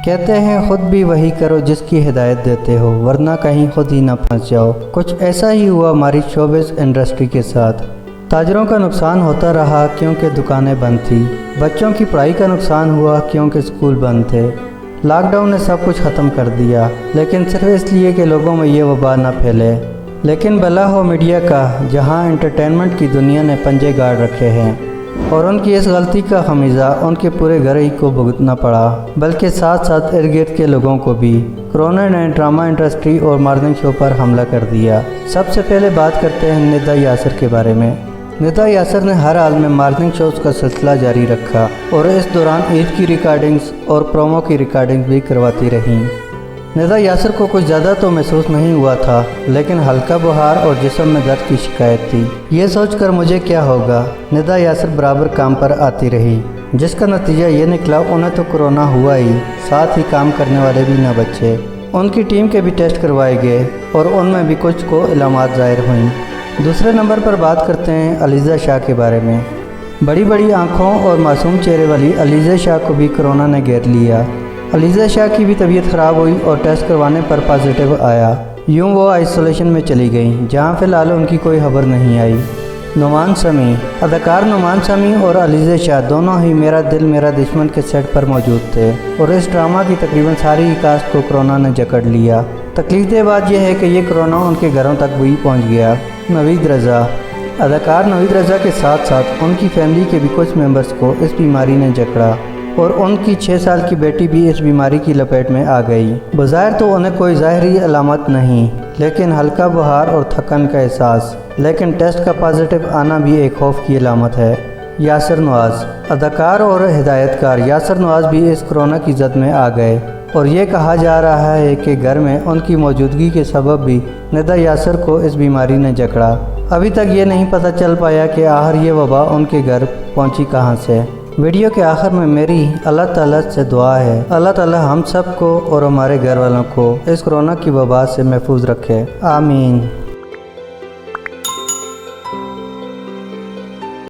کہتے ہیں خود بھی وہی کرو جس کی ہدایت دیتے ہو، ورنہ کہیں خود ہی نہ پھنس جاؤ۔ کچھ ایسا ہی ہوا ہماری شوبز انڈسٹری کے ساتھ۔ تاجروں کا نقصان ہوتا رہا کیونکہ دکانیں بند تھیں، بچوں کی پڑھائی کا نقصان ہوا کیونکہ اسکول بند تھے۔ لاک ڈاؤن نے سب کچھ ختم کر دیا، لیکن صرف اس لیے کہ لوگوں میں یہ وبا نہ پھیلے۔ لیکن بلا ہو میڈیا کا، جہاں انٹرٹینمنٹ کی دنیا نے پنجے گاڑ رکھے ہیں، اور ان کی اس غلطی کا خمیازہ ان کے پورے گھر ہی کو بھگتنا پڑا، بلکہ ساتھ ساتھ ارد گرد کے لوگوں کو بھی۔ کرونا نے ڈرامہ انڈسٹری اور مارننگ شو پر حملہ کر دیا۔ سب سے پہلے بات کرتے ہیں ندا یاسر کے بارے میں۔ ندا یاسر نے ہر حال میں مارننگ شوز کا سلسلہ جاری رکھا اور اس دوران عید کی ریکارڈنگز اور پرومو کی ریکارڈنگز بھی کرواتی رہیں۔ ندا یاسر کو کچھ زیادہ تو محسوس نہیں ہوا تھا، لیکن ہلکا بخار اور جسم میں درد کی شکایت تھی۔ یہ سوچ کر مجھے کیا ہوگا، ندا یاسر برابر کام پر آتی رہی، جس کا نتیجہ یہ نکلا انہیں تو کرونا ہوا ہی، ساتھ ہی کام کرنے والے بھی نہ بچے۔ ان کی ٹیم کے بھی ٹیسٹ کروائے گئے اور ان میں بھی کچھ کو علامات ظاہر ہوئیں۔ دوسرے نمبر پر بات کرتے ہیں علیزہ شاہ کے بارے میں۔ بڑی بڑی آنکھوں اور معصوم چہرے والی علیزہ شاہ کو بھی کرونا نے گھیر لیا۔ علیزہ شاہ کی بھی طبیعت خراب ہوئی اور ٹیسٹ کروانے پر پازیٹیو آیا۔ یوں وہ آئسولیشن میں چلی گئیں، جہاں فی الحال ان کی کوئی خبر نہیں آئی۔ نعمان سمیع، اداکار نعمان سمیع اور علیزہ شاہ دونوں ہی میرا دل میرا دشمن کے سیٹ پر موجود تھے، اور اس ڈرامہ کی تقریباً ساری کاسٹ کو کرونا نے جکڑ لیا۔ تکلیف دہ بات یہ ہے کہ یہ کرونا ان کے گھروں تک بھی پہنچ گیا۔ نوید رضا، اداکار نوید رضا کے ساتھ ساتھ ان کی فیملی کے بھی کچھ ممبرز کو اس بیماری نے جکڑا، اور ان کی 6 سال کی بیٹی بھی اس بیماری کی لپیٹ میں آ گئی۔ بظاہر تو انہیں کوئی ظاہری علامت نہیں، لیکن ہلکا بخار اور تھکن کا احساس، لیکن ٹیسٹ کا پازیٹیو آنا بھی ایک خوف کی علامت ہے۔ یاسر نواز، اداکار اور ہدایت کار یاسر نواز بھی اس کرونا کی زد میں آ گئے، اور یہ کہا جا رہا ہے کہ گھر میں ان کی موجودگی کے سبب بھی ندا یاسر کو اس بیماری نے جکڑا۔ ابھی تک یہ نہیں پتہ چل پایا کہ آخر یہ وبا ان کے گھر پہنچی کہاں سے۔ ویڈیو کے آخر میں میری اللہ تعالیٰ سے دعا ہے، اللہ تعالیٰ ہم سب کو اور ہمارے گھر والوں کو اس کرونا کی وبا سے محفوظ رکھے، آمین۔